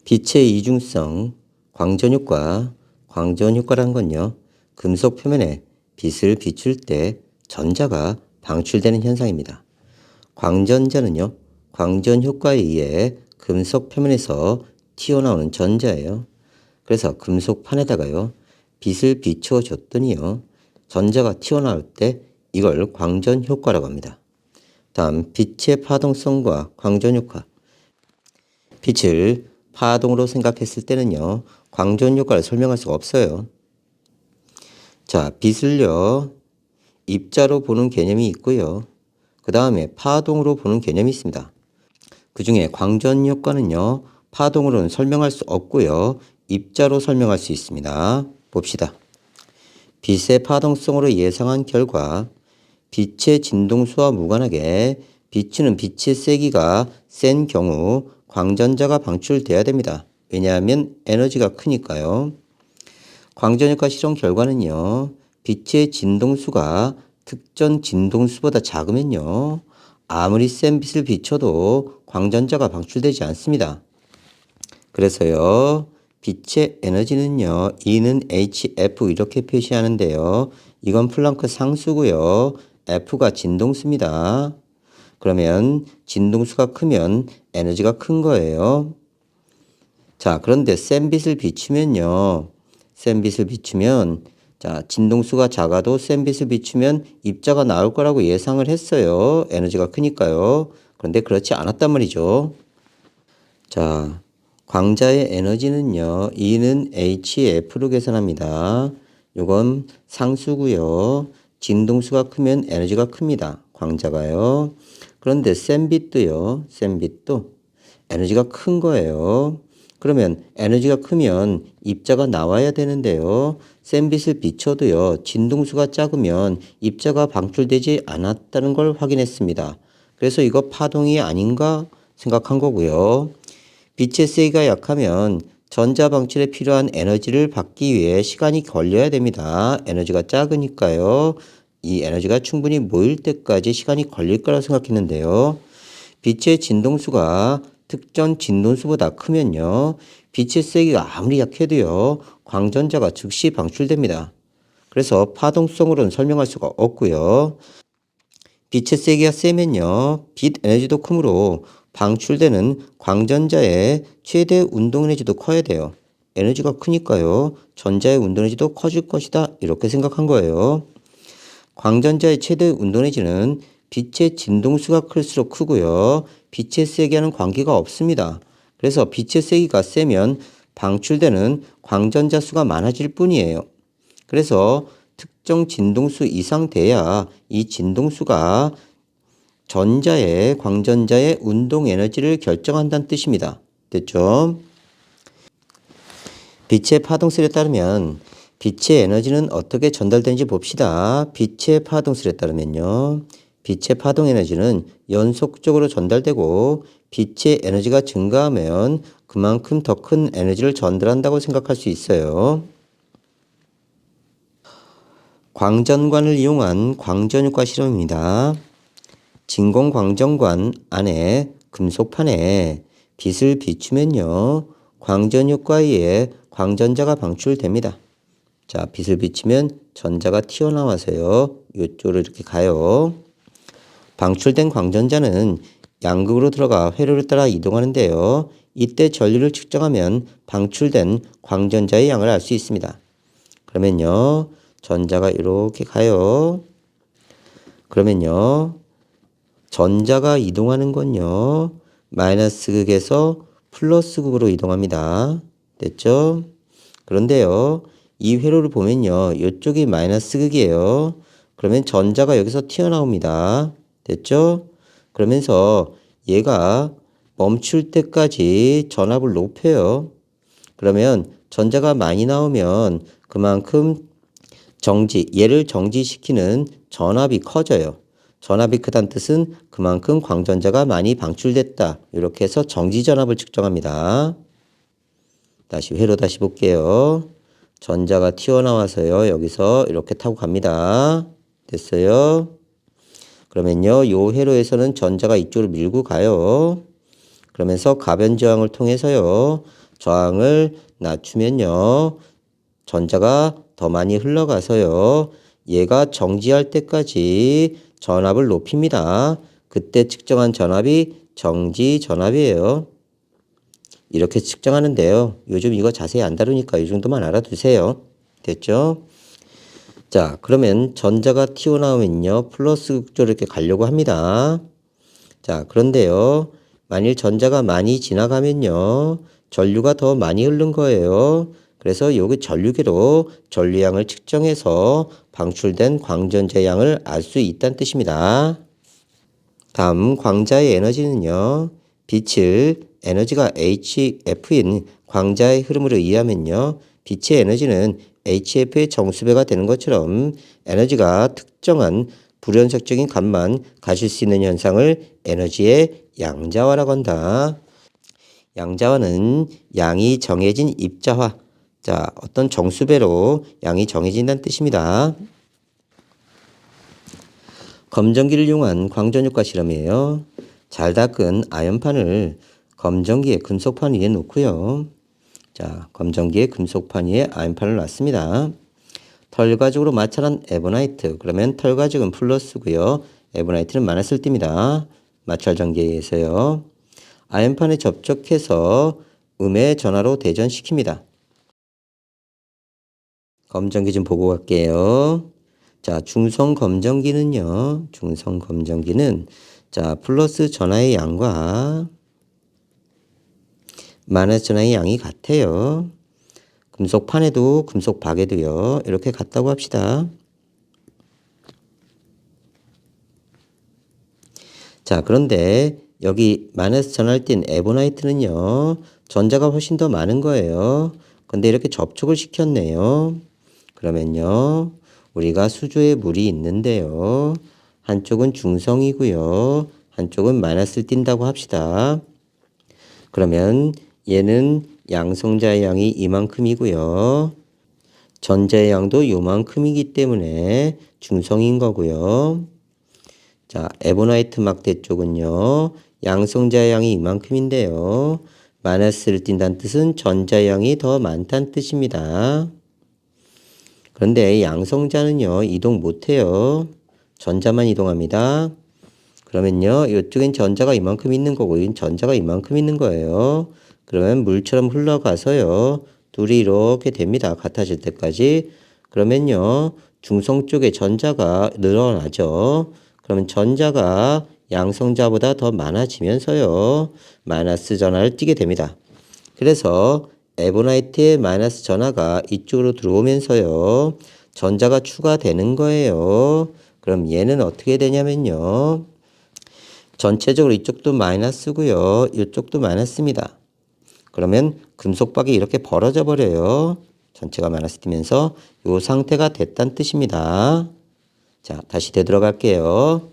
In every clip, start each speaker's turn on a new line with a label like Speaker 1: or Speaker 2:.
Speaker 1: 빛의 이중성, 광전효과, 광전효과란 건요, 금속 표면에 빛을 비출 때 전자가 방출되는 현상입니다. 광전자는요, 광전효과에 의해 금속 표면에서 튀어나오는 전자예요. 그래서 금속판에다가요, 빛을 비추어 줬더니요, 전자가 튀어나올 때 이걸 광전효과라고 합니다. 다음, 빛의 파동성과 광전효과. 빛을 파동으로 생각했을 때는요, 광전 효과를 설명할 수가 없어요. 자, 빛을요, 입자로 보는 개념이 있고요. 그 다음에 파동으로 보는 개념이 있습니다. 그 중에 광전 효과는요, 파동으로는 설명할 수 없고요. 입자로 설명할 수 있습니다. 봅시다. 빛의 파동성으로 예상한 결과 빛의 진동수와 무관하게 비추는 빛의 세기가 센 경우 광전자가 방출돼야 됩니다. 왜냐하면 에너지가 크니까요. 광전효과 실험 결과는요. 빛의 진동수가 특정 진동수보다 작으면요. 아무리 센 빛을 비춰도 광전자가 방출되지 않습니다. 그래서요. 빛의 에너지는요. E는 hf 이렇게 표시하는데요. 이건 플랑크 상수고요. F가 진동수입니다. 그러면 진동수가 크면 에너지가 큰 거예요. 자, 그런데 센 빛을 비추면요. 센 빛을 비추면 자, 진동수가 작아도 센 빛을 비추면 입자가 나올 거라고 예상을 했어요. 에너지가 크니까요. 그런데 그렇지 않았단 말이죠. 자, 광자의 에너지는요. E는 hf로 계산합니다. 요건 상수고요. 진동수가 크면 에너지가 큽니다. 광자가요. 그런데 센 빛도요. 센 빛도 에너지가 큰 거예요. 그러면 에너지가 크면 입자가 나와야 되는데요. 센 빛을 비춰도요. 진동수가 작으면 입자가 방출되지 않았다는 걸 확인했습니다. 그래서 이거 파동이 아닌가 생각한 거고요. 빛의 세기가 약하면 전자 방출에 필요한 에너지를 받기 위해 시간이 걸려야 됩니다. 에너지가 작으니까요. 이 에너지가 충분히 모일 때까지 시간이 걸릴 거라고 생각했는데요. 빛의 진동수가 특정 진동수보다 크면요. 빛의 세기가 아무리 약해도요. 광전자가 즉시 방출됩니다. 그래서 파동성으로는 설명할 수가 없고요. 빛의 세기가 세면요. 빛 에너지도 크므로 방출되는 광전자의 최대 운동 에너지도 커야 돼요. 에너지가 크니까요. 전자의 운동 에너지도 커질 것이다. 이렇게 생각한 거예요. 광전자의 최대 운동 에너지는 빛의 진동수가 클수록 크고요. 빛의 세기와는 관계가 없습니다. 그래서 빛의 세기가 세면 방출되는 광전자 수가 많아질 뿐이에요. 그래서 특정 진동수 이상 돼야 이 진동수가 전자의 광전자의 운동 에너지를 결정한다는 뜻입니다. 됐죠? 빛의 파동설에 따르면 빛의 에너지는 어떻게 전달되는지 봅시다. 빛의 파동설에 따르면요. 빛의 파동 에너지는 연속적으로 전달되고 빛의 에너지가 증가하면 그만큼 더 큰 에너지를 전달한다고 생각할 수 있어요. 광전관을 이용한 광전효과 실험입니다. 진공광전관 안에 금속판에 빛을 비추면요. 광전효과에 의해 광전자가 방출됩니다. 자, 빛을 비추면 전자가 튀어나와서요. 이쪽으로 이렇게 가요. 방출된 광전자는 양극으로 들어가 회로를 따라 이동하는데요. 이때 전류를 측정하면 방출된 광전자의 양을 알 수 있습니다. 그러면요. 전자가 이렇게 가요. 그러면요. 전자가 이동하는 건요. 마이너스 극에서 플러스 극으로 이동합니다. 됐죠? 그런데요. 이 회로를 보면요. 이쪽이 마이너스 극이에요. 그러면 전자가 여기서 튀어나옵니다. 됐죠? 그러면서 얘가 멈출 때까지 전압을 높여요. 그러면 전자가 많이 나오면 그만큼 얘를 정지시키는 전압이 커져요. 전압이 크다는 뜻은 그만큼 광전자가 많이 방출됐다. 이렇게 해서 정지전압을 측정합니다. 다시 회로 다시 볼게요. 전자가 튀어나와서요. 여기서 이렇게 타고 갑니다. 됐어요? 그러면요. 요 회로에서는 전자가 이쪽으로 밀고 가요. 그러면서 가변 저항을 통해서요. 저항을 낮추면요. 전자가 더 많이 흘러가서요. 얘가 정지할 때까지 전압을 높입니다. 그때 측정한 전압이 정지 전압이에요. 이렇게 측정하는데요. 요즘 이거 자세히 안 다루니까 이 정도만 알아두세요. 됐죠? 자, 그러면 전자가 튀어나오면요. 플러스 극조로 이렇게 가려고 합니다. 자, 그런데요. 만일 전자가 많이 지나가면요. 전류가 더 많이 흐른 거예요. 그래서 여기 전류계로 전류량을 측정해서 방출된 광전자 양을 알 수 있다는 뜻입니다. 다음 광자의 에너지는요. 빛을 에너지가 HF인 광자의 흐름으로 이해하면요. 빛의 에너지는 HF의 정수배가 되는 것처럼 에너지가 특정한 불연속적인 값만 가질 수 있는 현상을 에너지의 양자화라고 한다. 양자화는 양이 정해진 입자화, 자, 어떤 정수배로 양이 정해진다는 뜻입니다. 검정기를 이용한 광전효과 실험이에요. 잘 닦은 아연판을 검정기에 금속판 위에 놓고요. 자, 검정기에 금속판 위에 아연판을 놨습니다. 털가죽으로 마찰한 에보나이트, 그러면 털가죽은 플러스고요. 에보나이트는 마이너스를 띱니다. 마찰 전기에 의해서요. 아연판에 접촉해서 음의 전하로 대전시킵니다. 검정기 좀 보고 갈게요. 자, 중성 검정기는요. 중성 검정기는 자, 플러스 전하의 양과 마이너스 전하의 양이 같아요. 금속판에도 금속박에도요. 이렇게 같다고 합시다. 자, 그런데 여기 마이너스 전하를 띤 에보나이트는요. 전자가 훨씬 더 많은 거예요. 근데 이렇게 접촉을 시켰네요. 그러면요. 우리가 수조에 물이 있는데요. 한쪽은 중성이고요. 한쪽은 마이너스를 띈다고 합시다. 그러면 얘는 양성자의 양이 이만큼이고요. 전자의 양도 요만큼이기 때문에 중성인 거고요. 자, 에보나이트 막대 쪽은요. 양성자의 양이 이만큼인데요. 마이너스를 띈다는 뜻은 전자의 양이 더 많다는 뜻입니다. 그런데 양성자는요. 이동 못해요. 전자만 이동합니다. 그러면요. 이쪽엔 전자가 이만큼 있는 거고 이건 전자가 이만큼 있는 거예요. 그러면 물처럼 흘러가서요. 둘이 이렇게 됩니다. 같아질 때까지. 그러면요. 중성 쪽에 전자가 늘어나죠. 그러면 전자가 양성자보다 더 많아지면서요. 마이너스 전하를 띠게 됩니다. 그래서 에보나이트의 마이너스 전하가 이쪽으로 들어오면서요. 전자가 추가되는 거예요. 그럼 얘는 어떻게 되냐면요. 전체적으로 이쪽도 마이너스고요. 이쪽도 마이너스입니다. 그러면 금속박이 이렇게 벌어져 버려요. 전체가 마이너스 되면서 이 상태가 됐다는 뜻입니다. 자, 다시 되돌아갈게요.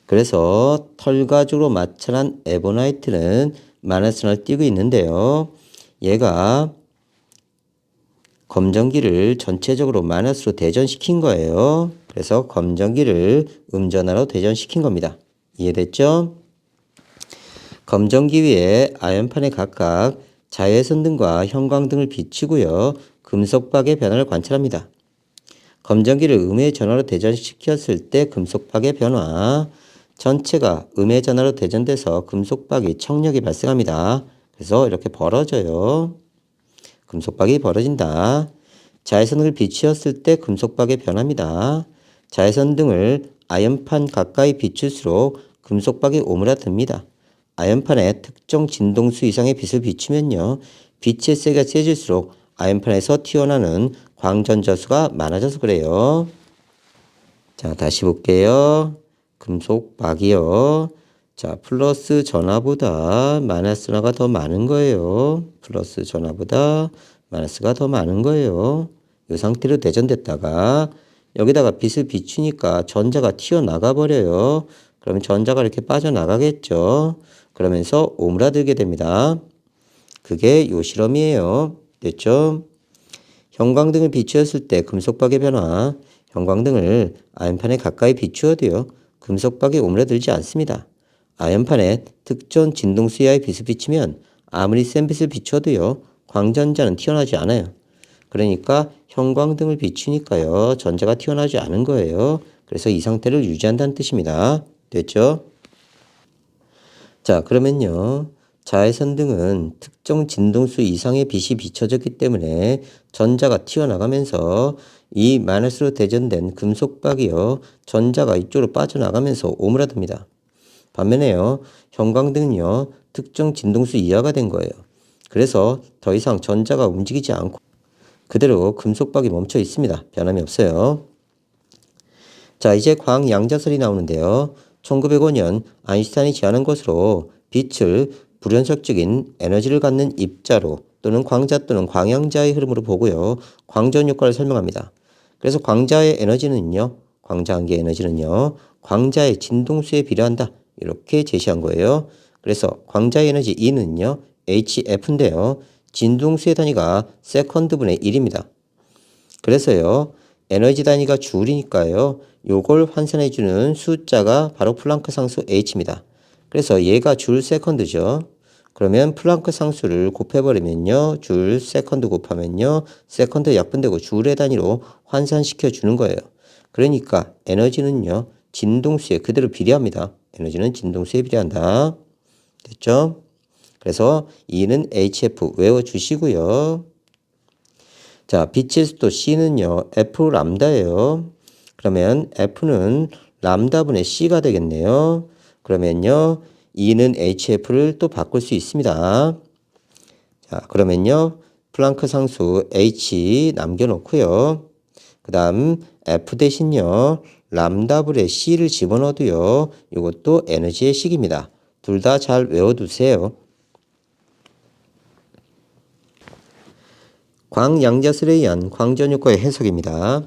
Speaker 1: 그래서 털가죽으로 마찰한 에보나이트는 마이너스를 띄고 있는데요. 얘가 검정기를 전체적으로 마이너스로 대전시킨 거예요. 그래서 검정기를 음전하로 대전시킨 겁니다. 이해됐죠? 검정기 위에 아연판에 각각 자외선 등과 형광등을 비추고요. 금속박의 변화를 관찰합니다. 검정기를 음의 전하로 대전시켰을 때 금속박의 변화, 전체가 음의 전하로 대전돼서 금속박이 청력이 발생합니다. 그래서 이렇게 벌어져요. 금속박이 벌어진다. 자외선을 비추었을 때 금속박의 변화입니다. 자외선 등을 아연판 가까이 비출수록 금속박이 오므라듭니다. 아연판에 특정 진동수 이상의 빛을 비추면요. 빛의 세기가 세질수록 아연판에서 튀어나오는 광전자수가 많아져서 그래요. 자, 다시 볼게요. 금속박이요. 자, 플러스 전하보다 마이너스 전하가 더 많은 거예요. 플러스 전하보다 마이너스가 더 많은 거예요. 이 상태로 대전됐다가 여기다가 빛을 비추니까 전자가 튀어나가 버려요. 그러면 전자가 이렇게 빠져나가겠죠. 그러면서 오므라들게 됩니다. 그게 요 실험이에요. 됐죠? 형광등을 비추었을 때 금속박의 변화, 형광등을 아연판에 가까이 비추어도요. 금속박이 오므라들지 않습니다. 아연판에 특정 진동수 이하의 빛을 비추면 아무리 센 빛을 비춰도요, 광전자는 튀어나오지 않아요. 그러니까 형광등을 비추니까요, 전자가 튀어나오지 않은 거예요. 그래서 이 상태를 유지한다는 뜻입니다. 됐죠? 자, 그러면요. 자외선 등은 특정 진동수 이상의 빛이 비춰졌기 때문에 전자가 튀어나가면서 이 마이너스로 대전된 금속박이요, 전자가 이쪽으로 빠져나가면서 오므라듭니다. 반면에요, 형광등은요, 특정 진동수 이하가 된 거예요. 그래서 더 이상 전자가 움직이지 않고 그대로 금속박이 멈춰 있습니다. 변함이 없어요. 자, 이제 광양자설이 나오는데요. 1905년 아인슈타인이 제안한 것으로 빛을 불연속적인 에너지를 갖는 입자로 또는 광자 또는 광양자의 흐름으로 보고요, 광전 효과를 설명합니다. 그래서 광자의 에너지는요, 광자 한 개의 에너지는요, 광자의 진동수에 비례한다. 이렇게 제시한 거예요. 그래서 광자의 에너지 E는요, HF인데요. 진동수의 단위가 세컨드분의 1입니다. 그래서요, 에너지 단위가 줄이니까요, 요걸 환산해주는 숫자가 바로 플랑크 상수 H입니다. 그래서 얘가 줄 세컨드죠. 그러면 플랑크 상수를 곱해버리면요, 줄 세컨드 곱하면요, 세컨드 약분되고 줄의 단위로 환산시켜 주는 거예요. 그러니까 에너지는요, 진동수에 그대로 비례합니다. 에너지는 진동수에 비례한다. 됐죠? 그래서 E는 HF 외워주시고요. 자, 빛의 속도 C는요, F 람다예요. 그러면 F는 람다분의 C가 되겠네요. 그러면요, E는 HF를 또 바꿀 수 있습니다. 자, 그러면요, 플랑크 상수 H 남겨놓고요. 그 다음 F 대신요, 람다분의 C를 집어넣어도요, 이것도 에너지의 식입니다. 둘 다 잘 외워두세요. 광양자설에 의한 광전효과의 해석입니다.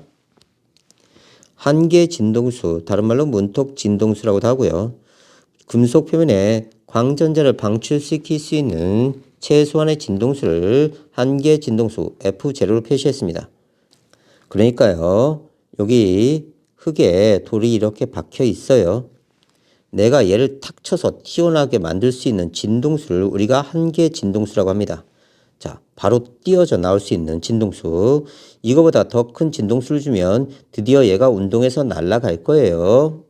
Speaker 1: 한계 진동수, 다른 말로 문톡 진동수라고도 하고요. 금속 표면에 광전자를 방출시킬 수 있는 최소한의 진동수를 한계 진동수 F0로 표시했습니다. 그러니까요, 여기 흙에 돌이 이렇게 박혀 있어요. 내가 얘를 탁 쳐서 튀어나오게 만들 수 있는 진동수를 우리가 한계 진동수라고 합니다. 자, 바로 띄어져 나올 수 있는 진동수. 이거보다 더 큰 진동수를 주면 드디어 얘가 운동해서 날아갈 거예요.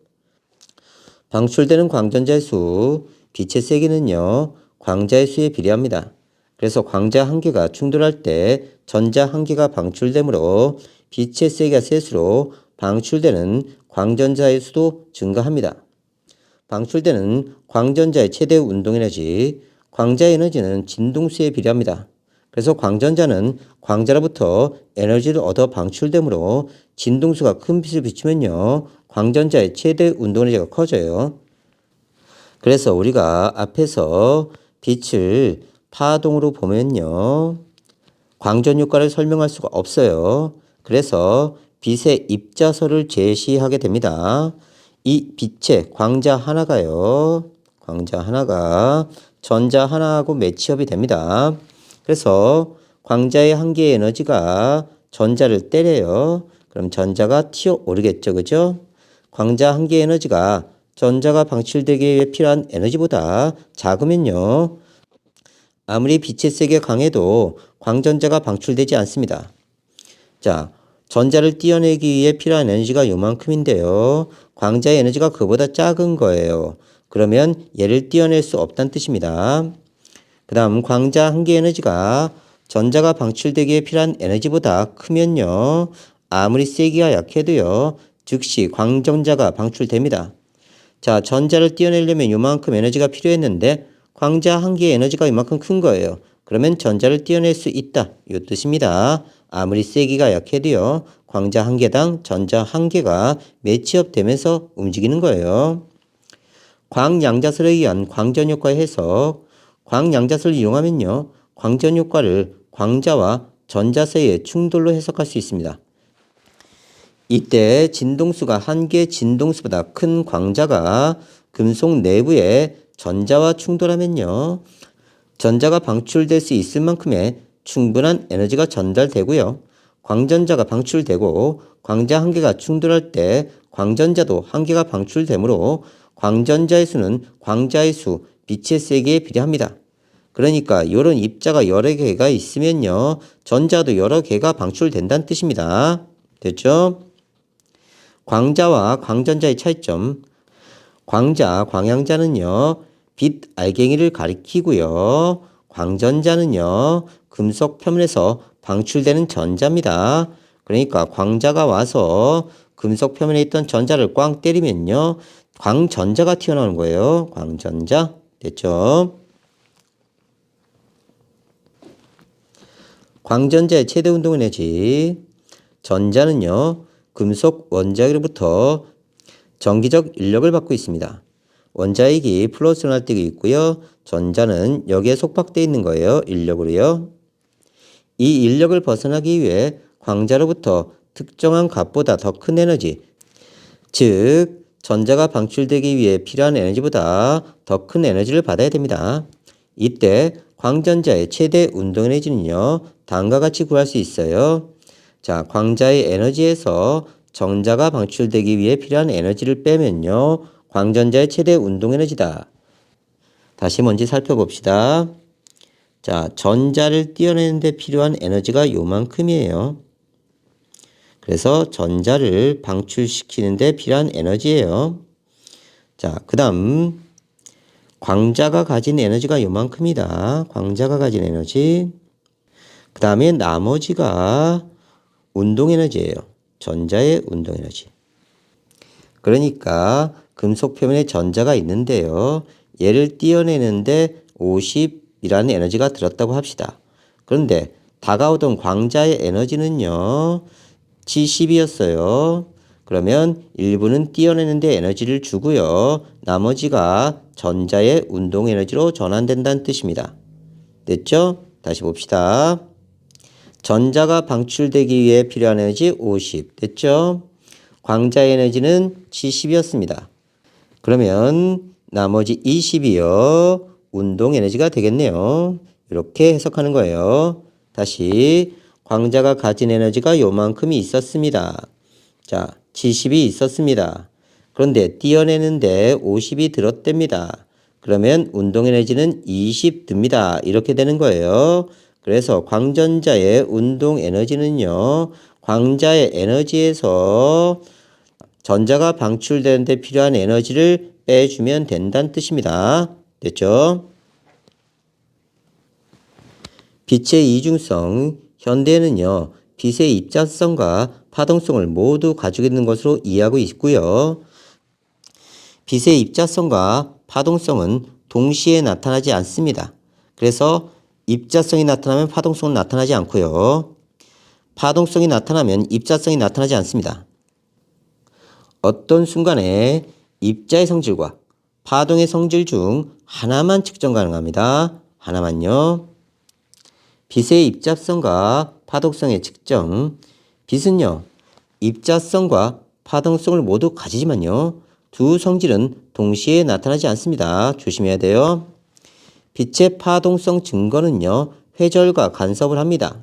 Speaker 1: 방출되는 광전자의 수, 빛의 세기는요, 광자의 수에 비례합니다. 그래서 광자 한 개가 충돌할 때 전자 한 개가 방출되므로 빛의 세기가 셀수록 방출되는 광전자의 수도 증가합니다. 방출되는 광전자의 최대 운동에너지, 광자의 에너지는 진동수에 비례합니다. 그래서 광전자는 광자로부터 에너지를 얻어 방출되므로 진동수가 큰 빛을 비추면요, 광전자의 최대 운동에너지가 커져요. 그래서 우리가 앞에서 빛을 파동으로 보면요, 광전 효과를 설명할 수가 없어요. 그래서 빛의 입자설을 제시하게 됩니다. 이 빛의 광자 하나가요, 광자 하나가 전자 하나하고 매치업이 됩니다. 그래서 광자의 한 개의 에너지가 전자를 때려요. 그럼 전자가 튀어오르겠죠, 그죠? 광자 한 개의 에너지가 전자가 방출되기 위해 필요한 에너지보다 작으면요, 아무리 빛의 세기가 강해도 광전자가 방출되지 않습니다. 자, 전자를 띄어내기 위해 필요한 에너지가 요만큼인데요, 광자의 에너지가 그보다 작은 거예요. 그러면 얘를 띄어낼 수 없다는 뜻입니다. 그 다음 광자 한 개의 에너지가 전자가 방출되기에 필요한 에너지보다 크면요, 아무리 세기가 약해도요, 즉시 광전자가 방출됩니다. 자, 전자를 띄어내려면 요만큼 에너지가 필요했는데 광자 한 개의 에너지가 이만큼 큰 거예요. 그러면 전자를 띄어낼 수 있다, 이 뜻입니다. 아무리 세기가 약해도요, 광자 한 개당 전자 한 개가 매치업 되면서 움직이는 거예요. 광양자설에 의한 광전효과의 해석. 광양자설을 이용하면요, 광전효과를 광자와 전자 사이의 충돌로 해석할 수 있습니다. 이때 진동수가 한 개의 진동수보다 큰 광자가 금속 내부에 전자와 충돌하면요, 전자가 방출될 수 있을 만큼의 충분한 에너지가 전달되고요, 광전자가 방출되고 광자 한 개가 충돌할 때 광전자도 한 개가 방출되므로 광전자의 수는 광자의 수, 빛의 세기에 비례합니다. 그러니까 이런 입자가 여러 개가 있으면요. 전자도 여러 개가 방출된다는 뜻입니다. 됐죠? 광자와 광전자의 차이점. 광자, 광양자는요. 빛 알갱이를 가리키고요. 광전자는요. 금속 표면에서 방출되는 전자입니다. 그러니까 광자가 와서 금속 표면에 있던 전자를 꽝 때리면요. 광전자가 튀어나오는 거예요. 광전자. 됐죠? 광전자의 최대 운동 에너지. 전자는요. 금속 원자기로부터 전기적 인력을 받고 있습니다. 원자핵이 플러스로 날뛰고 있고요. 전자는 여기에 속박되어 있는 거예요. 인력으로요. 이 인력을 벗어나기 위해 광자로부터 특정한 값보다 더 큰 에너지, 즉 전자가 방출되기 위해 필요한 에너지보다 더 큰 에너지를 받아야 됩니다. 이때 광전자의 최대 운동 에너지는요. 다음과 같이 구할 수 있어요. 자, 광자의 에너지에서 전자가 방출되기 위해 필요한 에너지를 빼면요. 광전자의 최대 운동 에너지다. 다시 뭔지 살펴봅시다. 자, 전자를 띄어내는데 필요한 에너지가 요만큼이에요. 그래서 전자를 방출시키는데 필요한 에너지예요. 자, 그 다음 광자가 가진 에너지가 요만큼이다. 광자가 가진 에너지. 그 다음에 나머지가 운동 에너지예요. 전자의 운동 에너지. 그러니까 금속 표면에 전자가 있는데요. 얘를 띄어내는데 50이라는 에너지가 들었다고 합시다. 그런데 다가오던 광자의 에너지는요. 70이었어요. 그러면 일부는 띄어내는데 에너지를 주고요. 나머지가 전자의 운동 에너지로 전환된다는 뜻입니다. 됐죠? 다시 봅시다. 전자가 방출되기 위해 필요한 에너지 50. 됐죠? 광자의 에너지는 70이었습니다. 그러면 나머지 20이요. 운동 에너지가 되겠네요. 이렇게 해석하는 거예요. 다시 광자가 가진 에너지가 요만큼이 있었습니다. 자, 70이 있었습니다. 그런데 띄어내는데 50이 들었답니다. 그러면 운동 에너지는 20 듭니다. 이렇게 되는 거예요. 그래서 광전자의 운동 에너지는요. 광자의 에너지에서 전자가 방출되는데 필요한 에너지를 빼주면 된다는 뜻입니다. 됐죠? 빛의 이중성. 현대에는요. 빛의 입자성과 파동성을 모두 가지고 있는 것으로 이해하고 있고요. 빛의 입자성과 파동성은 동시에 나타나지 않습니다. 그래서 입자성이 나타나면 파동성은 나타나지 않고요. 파동성이 나타나면 입자성이 나타나지 않습니다. 어떤 순간에 입자의 성질과 파동의 성질 중 하나만 측정 가능합니다. 하나만요. 빛의 입자성과 파동성의 측정. 빛은요. 입자성과 파동성을 모두 가지지만요. 두 성질은 동시에 나타나지 않습니다. 조심해야 돼요. 빛의 파동성 증거는요. 회절과 간섭을 합니다.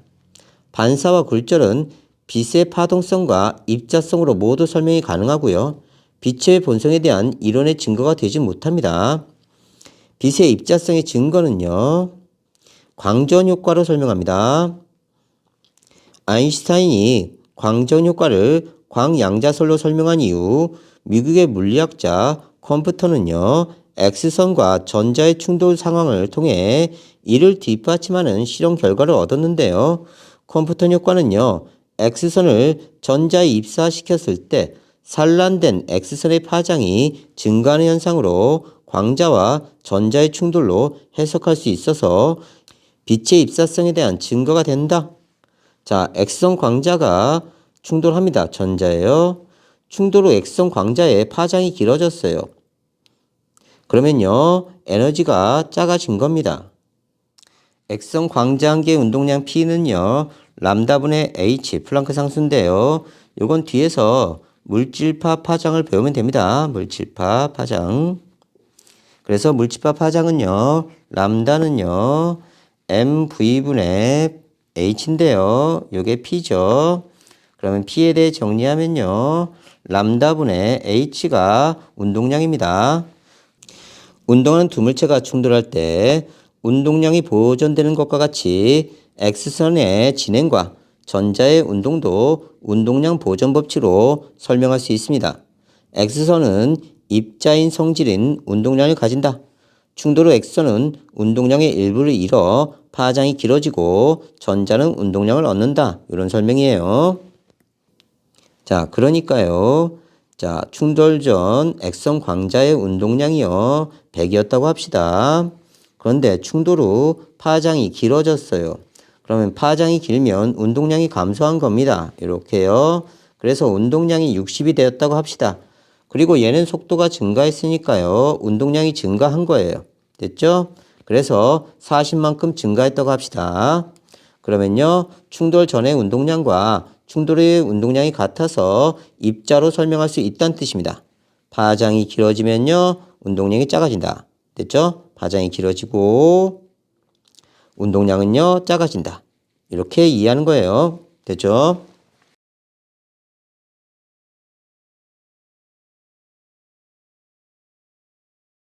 Speaker 1: 반사와 굴절은 빛의 파동성과 입자성으로 모두 설명이 가능하고요. 빛의 본성에 대한 이론의 증거가 되지 못합니다. 빛의 입자성의 증거는요. 광전 효과로 설명합니다. 아인슈타인이 광전 효과를 광양자설로 설명한 이후 미국의 물리학자 컴퓨터는요. X선과 전자의 충돌 상황을 통해 이를 뒷받침하는 실험 결과를 얻었는데요. 컴퓨터 효과는요. X선을 전자에 입사시켰을 때 산란된 X선의 파장이 증가하는 현상으로 광자와 전자의 충돌로 해석할 수 있어서 빛의 입사성에 대한 증거가 된다. 자, X선 광자가 충돌합니다. 전자예요. 충돌 후 X선 광자의 파장이 길어졌어요. 그러면요. 에너지가 작아진 겁니다. X선 광자 한 개의 운동량 P는요. 람다분의 H 플랑크 상수인데요. 요건 뒤에서 물질파 파장을 배우면 됩니다. 물질파 파장. 그래서 물질파 파장은요. 람다는요. mv분의 h인데요. 요게 P죠. 그러면 P에 대해 정리하면요. 람다분의 h가 운동량입니다. 운동하는 두 물체가 충돌할 때 운동량이 보존되는 것과 같이 X선의 진행과 전자의 운동도 운동량 보존 법칙으로 설명할 수 있습니다. X선은 입자인 성질인 운동량을 가진다. 충돌 후 X선은 운동량의 일부를 잃어 파장이 길어지고 전자는 운동량을 얻는다. 이런 설명이에요. 자, 그러니까요. 자, 충돌 전 X선 광자의 운동량이요 100이었다고 합시다. 그런데 충돌 후 파장이 길어졌어요. 그러면 파장이 길면 운동량이 감소한 겁니다. 이렇게요. 그래서 운동량이 60이 되었다고 합시다. 그리고 얘는 속도가 증가했으니까요. 운동량이 증가한 거예요. 됐죠? 그래서 40만큼 증가했다고 합시다. 그러면요. 충돌 전의 운동량과 충돌 후의 운동량이 같아서 입자로 설명할 수 있다는 뜻입니다. 파장이 길어지면요. 운동량이 작아진다. 됐죠? 파장이 길어지고 운동량은요. 작아진다. 이렇게 이해하는 거예요. 됐죠?